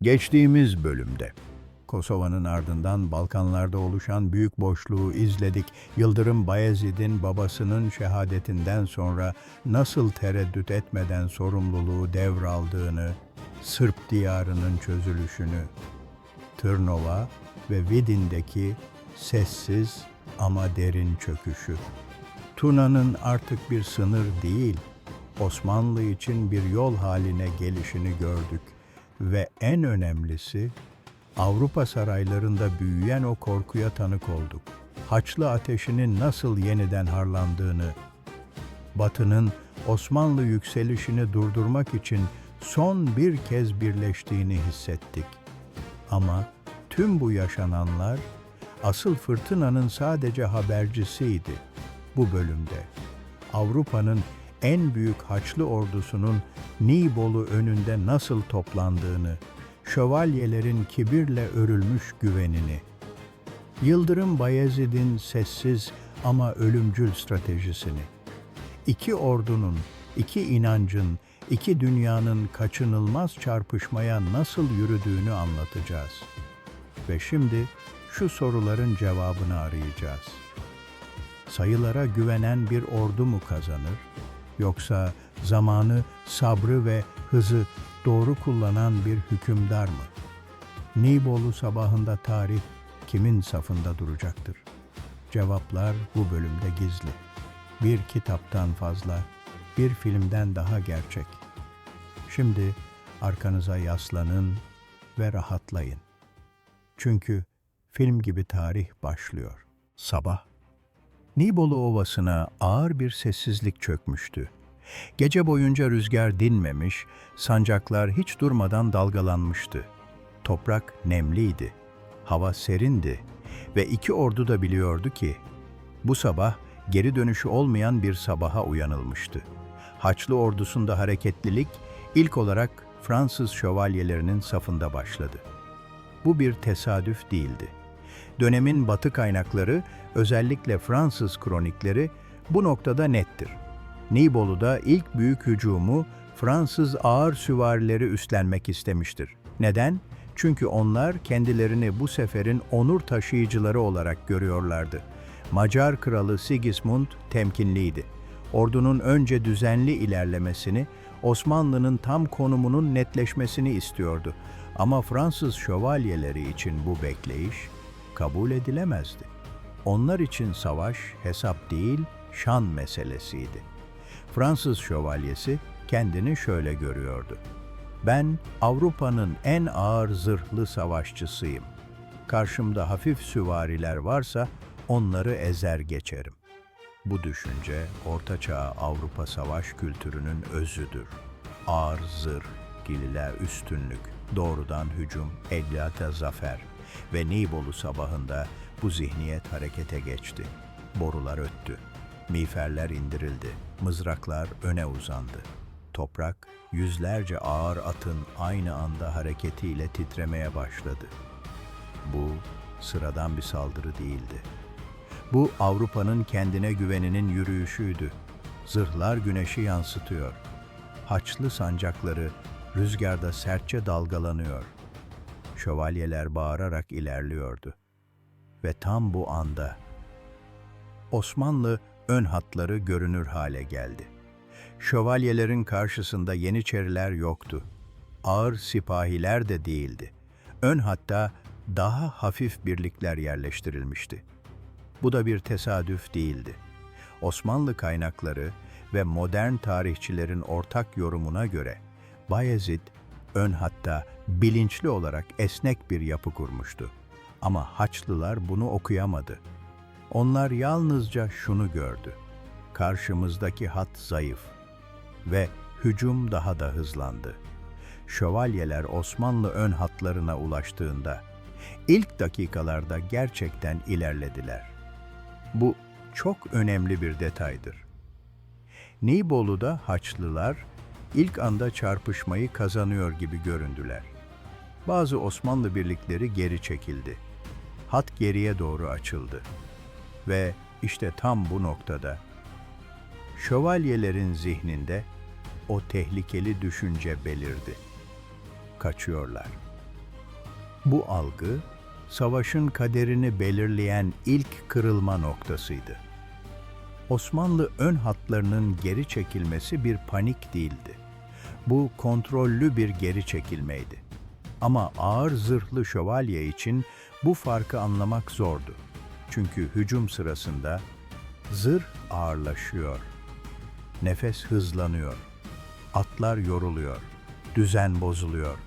Geçtiğimiz bölümde Kosova'nın ardından Balkanlarda oluşan büyük boşluğu izledik. Yıldırım Bayezid'in babasının şehadetinden sonra nasıl tereddüt etmeden sorumluluğu devraldığını, Sırp diyarının çözülüşünü, Tırnova ve Vidin'deki sessiz ama derin çöküşü. Tuna'nın artık bir sınır değil, Osmanlı için bir yol haline gelişini gördük ve en önemlisi Avrupa saraylarında büyüyen o korkuya tanık olduk. Haçlı ateşinin nasıl yeniden harlandığını, Batı'nın Osmanlı yükselişini durdurmak için son bir kez birleştiğini hissettik. Ama tüm bu yaşananlar asıl fırtınanın sadece habercisiydi. Bu bölümde Avrupa'nın en büyük Haçlı ordusunun Nibolu önünde nasıl toplandığını, şövalyelerin kibirle örülmüş güvenini, Yıldırım Bayezid'in sessiz ama ölümcül stratejisini, iki ordunun, iki inancın, iki dünyanın kaçınılmaz çarpışmaya nasıl yürüdüğünü anlatacağız. Ve şimdi şu soruların cevabını arayacağız. Sayılara güvenen bir ordu mu kazanır? Yoksa zamanı, sabrı ve hızı doğru kullanan bir hükümdar mı? Nibolu sabahında tarih kimin safında duracaktır? Cevaplar bu bölümde gizli. Bir kitaptan fazla, bir filmden daha gerçek. Şimdi arkanıza yaslanın ve rahatlayın. Çünkü film gibi tarih başlıyor. Sabah. Nibolu Ovası'na ağır bir sessizlik çökmüştü. Gece boyunca rüzgar dinmemiş, sancaklar hiç durmadan dalgalanmıştı. Toprak nemliydi, hava serindi ve iki ordu da biliyordu ki bu sabah geri dönüşü olmayan bir sabaha uyanılmıştı. Haçlı ordusunda hareketlilik ilk olarak Fransız şövalyelerinin safında başladı. Bu bir tesadüf değildi. Dönemin Batı kaynakları, özellikle Fransız kronikleri bu noktada nettir. Nibolu'da ilk büyük hücumu Fransız ağır süvarileri üstlenmek istemiştir. Neden? Çünkü onlar kendilerini bu seferin onur taşıyıcıları olarak görüyorlardı. Macar kralı Sigismund temkinliydi. Ordunun önce düzenli ilerlemesini, Osmanlı'nın tam konumunun netleşmesini istiyordu. Ama Fransız şövalyeleri için bu bekleyiş kabul edilemezdi. Onlar için savaş hesap değil, şan meselesiydi. Fransız şövalyesi kendini şöyle görüyordu. Ben Avrupa'nın en ağır zırhlı savaşçısıyım. Karşımda hafif süvariler varsa onları ezer geçerim. Bu düşünce Ortaçağ Avrupa savaş kültürünün özüdür. Ağır zırh, gililer üstünlük, doğrudan hücum, ellata zafer ve Nibolu sabahında bu zihniyet harekete geçti. Borular öttü, miğferler indirildi, mızraklar öne uzandı. Toprak, yüzlerce ağır atın aynı anda hareketiyle titremeye başladı. Bu sıradan bir saldırı değildi. Bu Avrupa'nın kendine güveninin yürüyüşüydü. Zırhlar güneşi yansıtıyor. Haçlı sancakları rüzgarda sertçe dalgalanıyor. Şövalyeler bağırarak ilerliyordu. Ve tam bu anda Osmanlı ön hatları görünür hale geldi. Şövalyelerin karşısında yeniçeriler yoktu. Ağır sipahiler de değildi. Ön hatta daha hafif birlikler yerleştirilmişti. Bu da bir tesadüf değildi. Osmanlı kaynakları ve modern tarihçilerin ortak yorumuna göre Bayezid ön hatta bilinçli olarak esnek bir yapı kurmuştu. Ama Haçlılar bunu okuyamadı. Onlar yalnızca şunu gördü. Karşımızdaki hat zayıf ve hücum daha da hızlandı. Şövalyeler Osmanlı ön hatlarına ulaştığında ilk dakikalarda gerçekten ilerlediler. Bu çok önemli bir detaydır. Nibolu'da Haçlılar ilk anda çarpışmayı kazanıyor gibi göründüler. Bazı Osmanlı birlikleri geri çekildi. Hat geriye doğru açıldı. Ve işte tam bu noktada şövalyelerin zihninde o tehlikeli düşünce belirdi. Kaçıyorlar. Bu algı, savaşın kaderini belirleyen ilk kırılma noktasıydı. Osmanlı ön hatlarının geri çekilmesi bir panik değildi. Bu kontrollü bir geri çekilmeydi. Ama ağır zırhlı şövalye için bu farkı anlamak zordu. Çünkü hücum sırasında zırh ağırlaşıyor, nefes hızlanıyor, atlar yoruluyor, düzen bozuluyor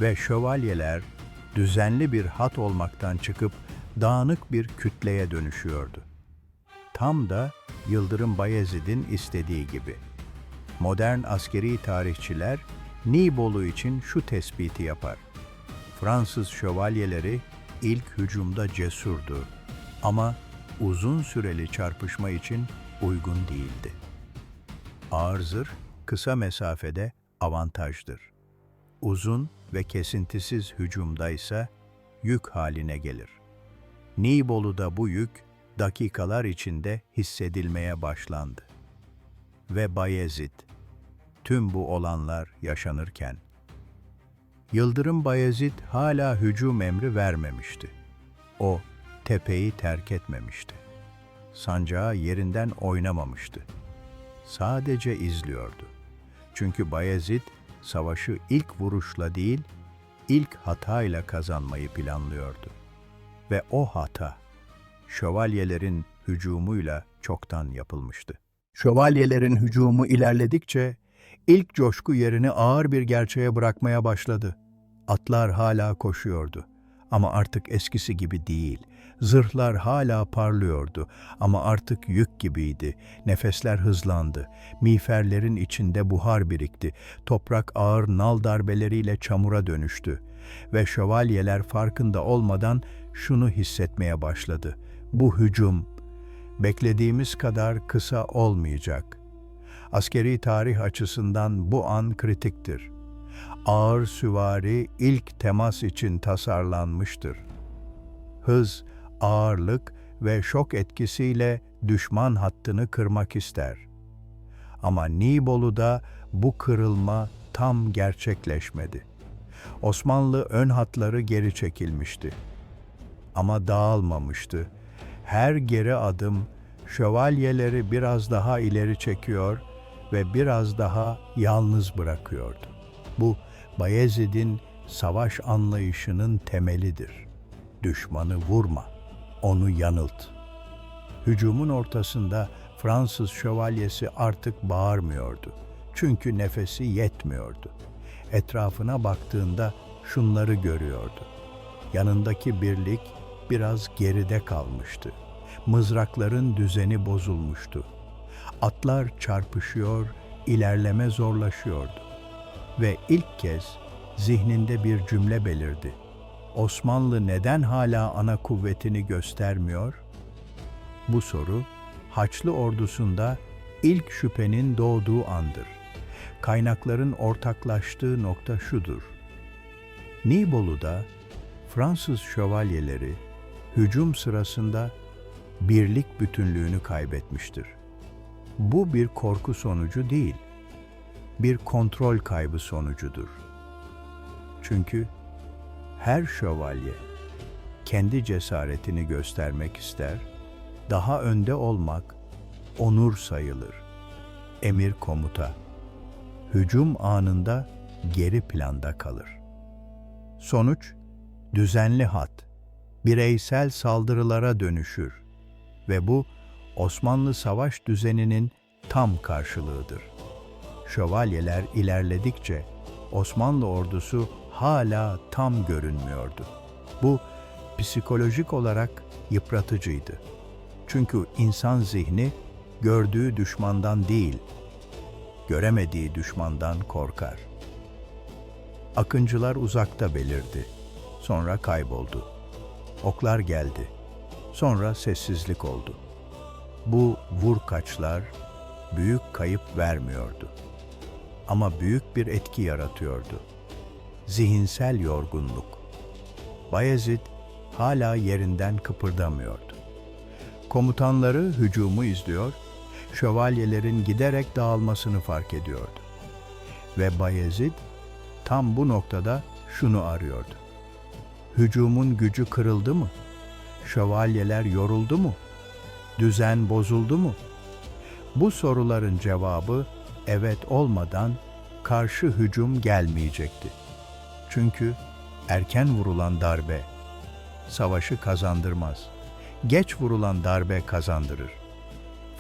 ve şövalyeler düzenli bir hat olmaktan çıkıp dağınık bir kütleye dönüşüyordu. Tam da Yıldırım Bayezid'in istediği gibi. Modern askeri tarihçiler Nibolu için şu tespiti yapar. Fransız şövalyeleri ilk hücumda cesurdu ama uzun süreli çarpışma için uygun değildi. Ağır zırh kısa mesafede avantajdır. Uzun ve kesintisiz hücumda ise yük haline gelir. Nibolu'da bu yük dakikalar içinde hissedilmeye başlandı. Ve Bayezid, tüm bu olanlar yaşanırken, Yıldırım Bayezid hala hücum emri vermemişti. O, tepeyi terk etmemişti. Sancağı yerinden oynamamıştı. Sadece izliyordu. Çünkü Bayezid, savaşı ilk vuruşla değil, ilk hatayla kazanmayı planlıyordu. Ve o hata, şövalyelerin hücumuyla çoktan yapılmıştı. Şövalyelerin hücumu ilerledikçe, ilk coşku yerini ağır bir gerçeğe bırakmaya başladı. Atlar hala koşuyordu ama artık eskisi gibi değil. Zırhlar hala parlıyordu ama artık yük gibiydi. Nefesler hızlandı. Miğferlerin içinde buhar birikti. Toprak ağır nal darbeleriyle çamura dönüştü. Ve şövalyeler farkında olmadan şunu hissetmeye başladı. Bu hücum, beklediğimiz kadar kısa olmayacak. Askeri tarih açısından bu an kritiktir. Ağır süvari ilk temas için tasarlanmıştır. Hız, ağırlık ve şok etkisiyle düşman hattını kırmak ister. Ama Nibolu'da bu kırılma tam gerçekleşmedi. Osmanlı ön hatları geri çekilmişti. Ama dağılmamıştı. Her geri adım şövalyeleri biraz daha ileri çekiyor ve biraz daha yalnız bırakıyordu. Bu Bayezid'in savaş anlayışının temelidir. Düşmanı vurma, onu yanılt. Hücumun ortasında Fransız şövalyesi artık bağırmıyordu. Çünkü nefesi yetmiyordu. Etrafına baktığında şunları görüyordu. Yanındaki birlik biraz geride kalmıştı. Mızrakların düzeni bozulmuştu. Atlar çarpışıyor, ilerleme zorlaşıyordu. Ve ilk kez zihninde bir cümle belirdi. Osmanlı neden hala ana kuvvetini göstermiyor? Bu soru, Haçlı ordusunda ilk şüphenin doğduğu andır. Kaynakların ortaklaştığı nokta şudur. Nibolu'da Fransız şövalyeleri hücum sırasında birlik bütünlüğünü kaybetmiştir. Bu bir korku sonucu değil, bir kontrol kaybı sonucudur. Çünkü her şövalye kendi cesaretini göstermek ister, daha önde olmak onur sayılır. Emir komuta, hücum anında geri planda kalır. Sonuç, düzenli hat, bireysel saldırılara dönüşür ve bu Osmanlı savaş düzeninin tam karşılığıdır. Şövalyeler ilerledikçe Osmanlı ordusu hala tam görünmüyordu. Bu psikolojik olarak yıpratıcıydı. Çünkü insan zihni gördüğü düşmandan değil, göremediği düşmandan korkar. Akıncılar uzakta belirdi, sonra kayboldu. Oklar geldi, sonra sessizlik oldu. Bu vur-kaçlar büyük kayıp vermiyordu. Ama büyük bir etki yaratıyordu. Zihinsel yorgunluk. Bayezid hala yerinden kıpırdamıyordu. Komutanları hücumu izliyor, şövalyelerin giderek dağılmasını fark ediyordu. Ve Bayezid tam bu noktada şunu arıyordu. Hücumun gücü kırıldı mı? Şövalyeler yoruldu mu? Düzen bozuldu mu? Bu soruların cevabı evet olmadan karşı hücum gelmeyecekti. Çünkü erken vurulan darbe savaşı kazandırmaz. Geç vurulan darbe kazandırır.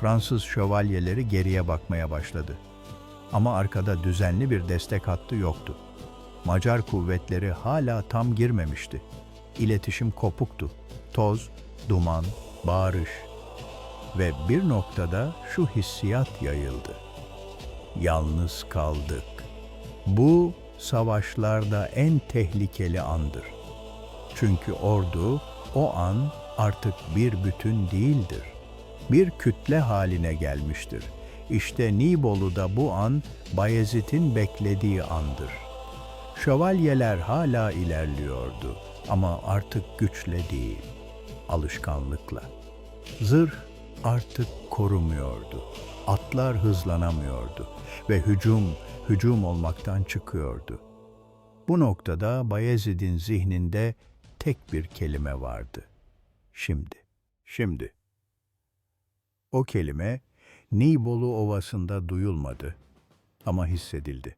Fransız şövalyeleri geriye bakmaya başladı. Ama arkada düzenli bir destek hattı yoktu. Macar kuvvetleri hala tam girmemişti. İletişim kopuktu. Toz, duman, bağırış ve bir noktada şu hissiyat yayıldı. Yalnız kaldık. Bu savaşlarda en tehlikeli andır. Çünkü ordu o an artık bir bütün değildir. Bir kütle haline gelmiştir. İşte Nibolu'da bu an Bayezid'in beklediği andır. Şövalyeler hala ilerliyordu ama artık güçle değil, alışkanlıkla. Zırh artık korumuyordu. Atlar hızlanamıyordu ve hücum olmaktan çıkıyordu. Bu noktada Bayezid'in zihninde tek bir kelime vardı. Şimdi. Şimdi. O kelime Nibolu Ovası'nda duyulmadı ama hissedildi.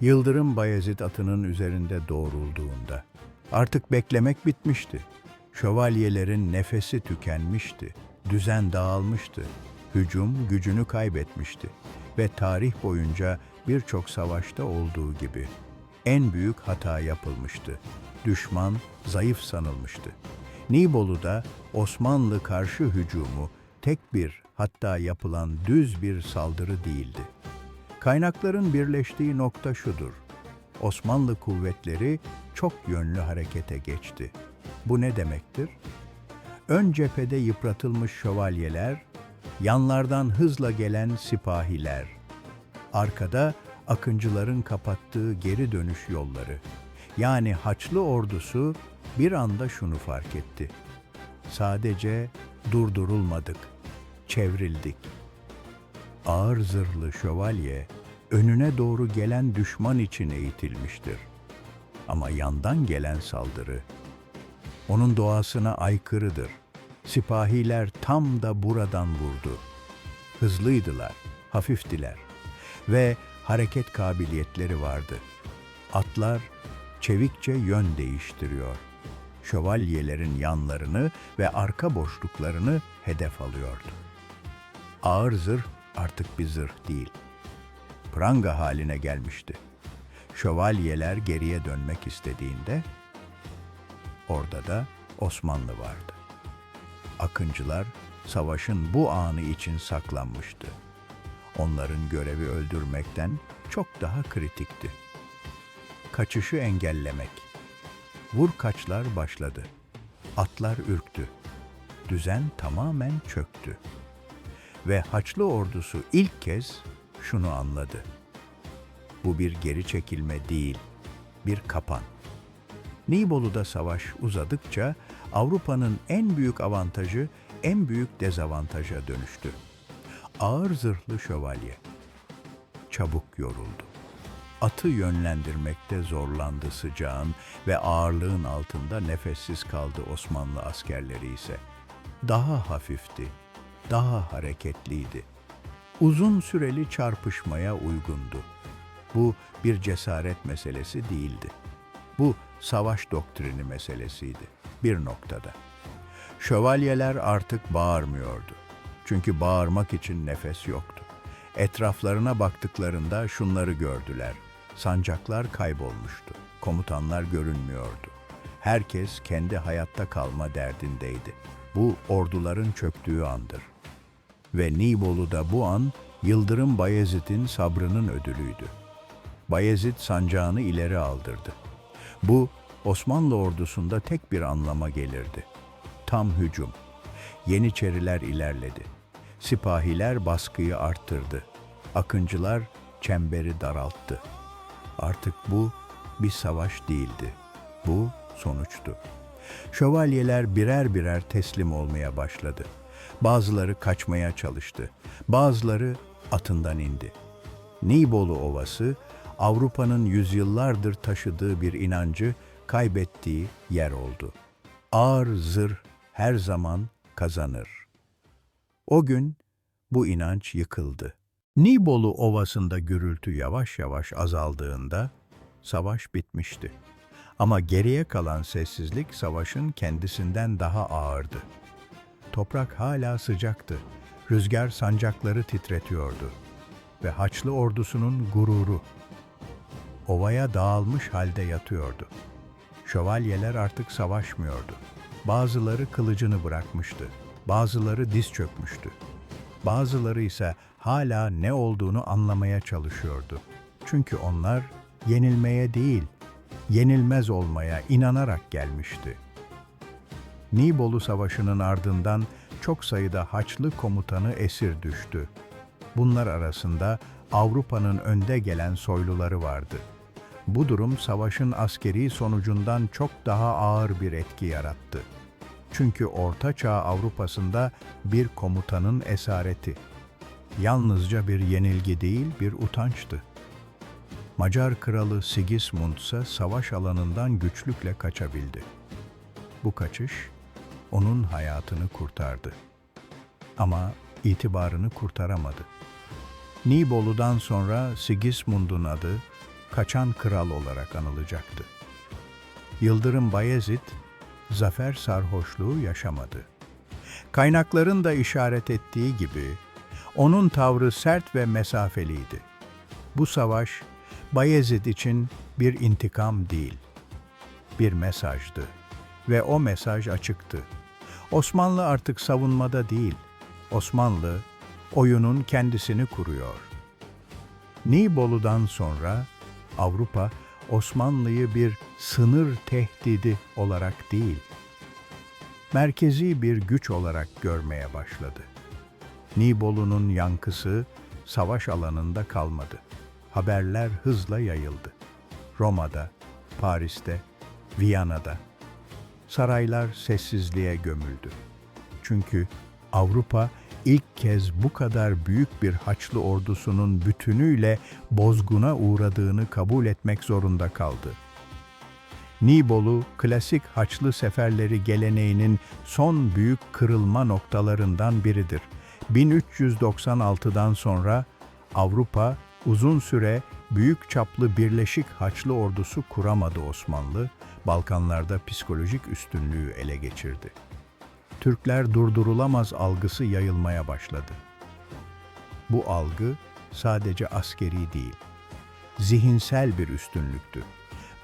Yıldırım Bayezid atının üzerinde doğrulduğunda artık beklemek bitmişti. Şövalyelerin nefesi tükenmişti. Düzen dağılmıştı. Hücum gücünü kaybetmişti ve tarih boyunca birçok savaşta olduğu gibi en büyük hata yapılmıştı. Düşman zayıf sanılmıştı. Nibolu'da Osmanlı karşı hücumu tek bir, hatta yapılan düz bir saldırı değildi. Kaynakların birleştiği nokta şudur: Osmanlı kuvvetleri çok yönlü harekete geçti. Bu ne demektir? Ön cephede yıpratılmış şövalyeler, yanlardan hızla gelen sipahiler, arkada akıncıların kapattığı geri dönüş yolları. Yani Haçlı ordusu bir anda şunu fark etti: sadece durdurulmadık, çevrildik. Ağır zırhlı şövalye, önüne doğru gelen düşman için eğitilmiştir. Ama yandan gelen saldırı, onun doğasına aykırıdır. Sipahiler tam da buradan vurdu. Hızlıydılar, hafiftiler ve hareket kabiliyetleri vardı. Atlar çevikçe yön değiştiriyor. Şövalyelerin yanlarını ve arka boşluklarını hedef alıyordu. Ağır zırh artık bir zırh değil, pranga haline gelmişti. Şövalyeler geriye dönmek istediğinde orada da Osmanlı vardı. Akıncılar savaşın bu anı için saklanmıştı. Onların görevi öldürmekten çok daha kritikti. Kaçışı engellemek. Vur-kaçlar başladı. Atlar ürktü. Düzen tamamen çöktü. Ve Haçlı ordusu ilk kez şunu anladı: bu bir geri çekilme değil, bir kapan. Nibolu'da savaş uzadıkça Avrupa'nın en büyük avantajı en büyük dezavantaja dönüştü. Ağır zırhlı şövalye çabuk yoruldu. Atı yönlendirmekte zorlandı sıcağın ve ağırlığın altında nefessiz kaldı. Osmanlı askerleri ise daha hafifti, daha hareketliydi. Uzun süreli çarpışmaya uygundu. Bu bir cesaret meselesi değildi. Bu savaş doktrini meselesiydi bir noktada. Şövalyeler artık bağırmıyordu. Çünkü bağırmak için nefes yoktu. Etraflarına baktıklarında şunları gördüler: sancaklar kaybolmuştu. Komutanlar görünmüyordu. Herkes kendi hayatta kalma derdindeydi. Bu orduların çöktüğü andır. Ve Nibolu'da bu an Yıldırım Bayezid'in sabrının ödülüydü. Bayezid sancağını ileri aldırdı. Bu Osmanlı ordusunda tek bir anlama gelirdi: tam hücum. Yeniçeriler ilerledi. Sipahiler baskıyı arttırdı. Akıncılar çemberi daralttı. Artık bu bir savaş değildi. Bu sonuçtu. Şövalyeler birer birer teslim olmaya başladı. Bazıları kaçmaya çalıştı. Bazıları atından indi. Nibolu Ovası, Avrupa'nın yüzyıllardır taşıdığı bir inancı kaybettiği yer oldu. Ağır zırh her zaman kazanır. O gün bu inanç yıkıldı. Nibolu Ovası'nda gürültü yavaş yavaş azaldığında savaş bitmişti. Ama geriye kalan sessizlik savaşın kendisinden daha ağırdı. Toprak hala sıcaktı. Rüzgar sancakları titretiyordu. Ve Haçlı ordusunun gururu ovaya dağılmış halde yatıyordu. Şövalyeler artık savaşmıyordu. Bazıları kılıcını bırakmıştı. Bazıları diz çökmüştü. Bazıları ise hala ne olduğunu anlamaya çalışıyordu. Çünkü onlar yenilmeye değil, yenilmez olmaya inanarak gelmişti. Nibolu Savaşı'nın ardından çok sayıda Haçlı komutanı esir düştü. Bunlar arasında Avrupa'nın önde gelen soyluları vardı. Bu durum savaşın askeri sonucundan çok daha ağır bir etki yarattı. Çünkü Orta Çağ Avrupa'sında bir komutanın esareti, yalnızca bir yenilgi değil bir utançtı. Macar kralı Sigismund ise savaş alanından güçlükle kaçabildi. Bu kaçış onun hayatını kurtardı. Ama itibarını kurtaramadı. Nibolu'dan sonra Sigismund'un adı kaçan kral olarak anılacaktı. Yıldırım Bayezid, zafer sarhoşluğu yaşamadı. Kaynakların da işaret ettiği gibi, onun tavrı sert ve mesafeliydi. Bu savaş, Bayezid için bir intikam değil, bir mesajdı ve o mesaj açıktı. Osmanlı artık savunmada değil, Osmanlı oyunun kendisini kuruyor. Nibolu'dan sonra Avrupa, Osmanlı'yı bir sınır tehdidi olarak değil, merkezi bir güç olarak görmeye başladı. Nibolu'nun yankısı savaş alanında kalmadı. Haberler hızla yayıldı. Roma'da, Paris'te, Viyana'da. Saraylar sessizliğe gömüldü. Çünkü Avrupa ilk kez bu kadar büyük bir Haçlı ordusunun bütünüyle bozguna uğradığını kabul etmek zorunda kaldı. Nibolu, klasik Haçlı seferleri geleneğinin son büyük kırılma noktalarından biridir. 1396'dan sonra Avrupa uzun süre büyük çaplı Birleşik Haçlı ordusu kuramadı Osmanlı, Balkanlarda psikolojik üstünlüğü ele geçirdi. Türkler durdurulamaz algısı yayılmaya başladı. Bu algı sadece askeri değil, zihinsel bir üstünlüktü.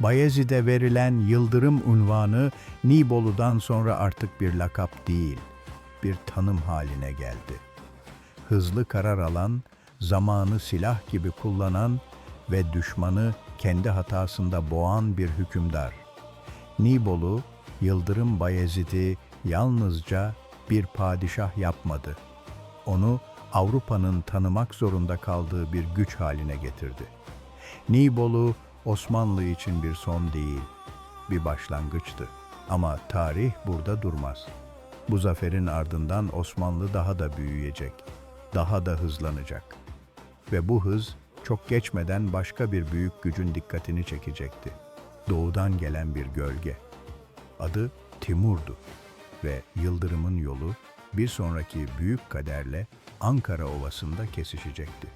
Bayezid'e verilen Yıldırım unvanı Nibolu'dan sonra artık bir lakap değil, bir tanım haline geldi. Hızlı karar alan, zamanı silah gibi kullanan ve düşmanı kendi hatasında boğan bir hükümdar. Nibolu, Yıldırım Bayezid'i yalnızca bir padişah yapmadı. Onu Avrupa'nın tanımak zorunda kaldığı bir güç haline getirdi. Nibolu, Osmanlı için bir son değil, bir başlangıçtı. Ama tarih burada durmaz. Bu zaferin ardından Osmanlı daha da büyüyecek, daha da hızlanacak. Ve bu hız çok geçmeden başka bir büyük gücün dikkatini çekecekti. Doğudan gelen bir gölge. Adı Timur'du ve Yıldırım'ın yolu bir sonraki büyük kaderle Ankara Ovası'nda kesişecekti.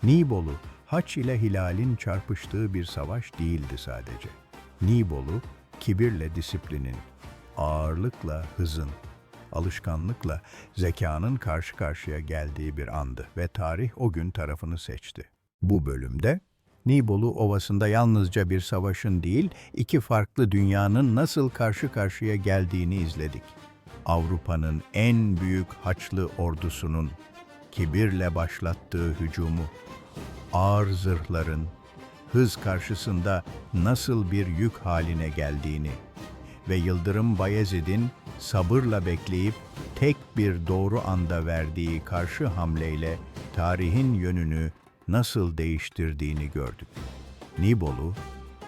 Nibolu, Haç ile Hilal'in çarpıştığı bir savaş değildi sadece. Nibolu, kibirle disiplinin, ağırlıkla hızın, alışkanlıkla zekanın karşı karşıya geldiği bir andı ve tarih o gün tarafını seçti. Bu bölümde, Nibolu Ovası'nda yalnızca bir savaşın değil, iki farklı dünyanın nasıl karşı karşıya geldiğini izledik. Avrupa'nın en büyük Haçlı ordusunun kibirle başlattığı hücumu, ağır zırhların hız karşısında nasıl bir yük haline geldiğini ve Yıldırım Bayezid'in sabırla bekleyip tek bir doğru anda verdiği karşı hamleyle tarihin yönünü nasıl değiştirdiğini gördük. Nibolu,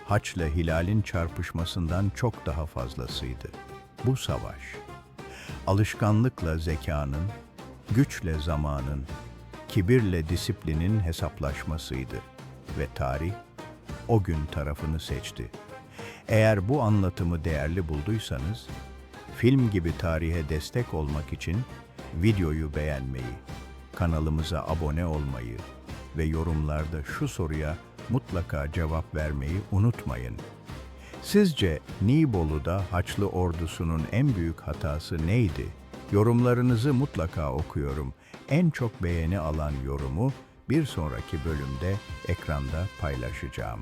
Haç'la Hilal'in çarpışmasından çok daha fazlasıydı. Bu savaş, alışkanlıkla zekanın, güçle zamanın, kibirle disiplinin hesaplaşmasıydı ve tarih o gün tarafını seçti. Eğer bu anlatımı değerli bulduysanız, film gibi tarihe destek olmak için videoyu beğenmeyi, kanalımıza abone olmayı ve yorumlarda şu soruya mutlaka cevap vermeyi unutmayın. Sizce Nibolu'da Haçlı ordusunun en büyük hatası neydi? Yorumlarınızı mutlaka okuyorum. En çok beğeni alan yorumu bir sonraki bölümde ekranda paylaşacağım.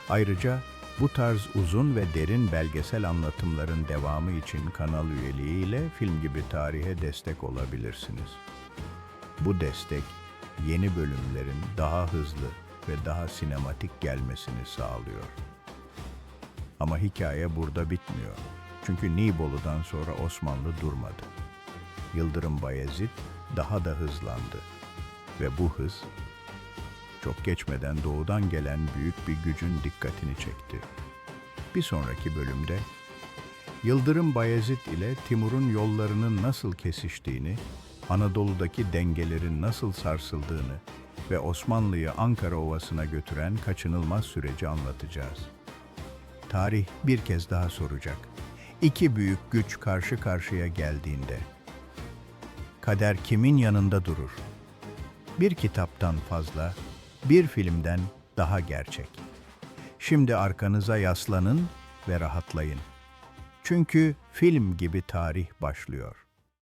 Ayrıca bu tarz uzun ve derin belgesel anlatımların devamı için kanal üyeliği ile Film Gibi Tarihe destek olabilirsiniz. Bu destek yeni bölümlerin daha hızlı ve daha sinematik gelmesini sağlıyor. Ama hikaye burada bitmiyor. Çünkü Nibolu'dan sonra Osmanlı durmadı. Yıldırım Bayezid daha da hızlandı. Ve bu hız, çok geçmeden doğudan gelen büyük bir gücün dikkatini çekti. Bir sonraki bölümde, Yıldırım Bayezid ile Timur'un yollarının nasıl kesiştiğini, Anadolu'daki dengelerin nasıl sarsıldığını ve Osmanlı'yı Ankara Ovası'na götüren kaçınılmaz süreci anlatacağız. Tarih bir kez daha soracak. İki büyük güç karşı karşıya geldiğinde, kader kimin yanında durur? Bir kitaptan fazla, bir filmden daha gerçek. Şimdi arkanıza yaslanın ve rahatlayın. Çünkü film gibi tarih başlıyor.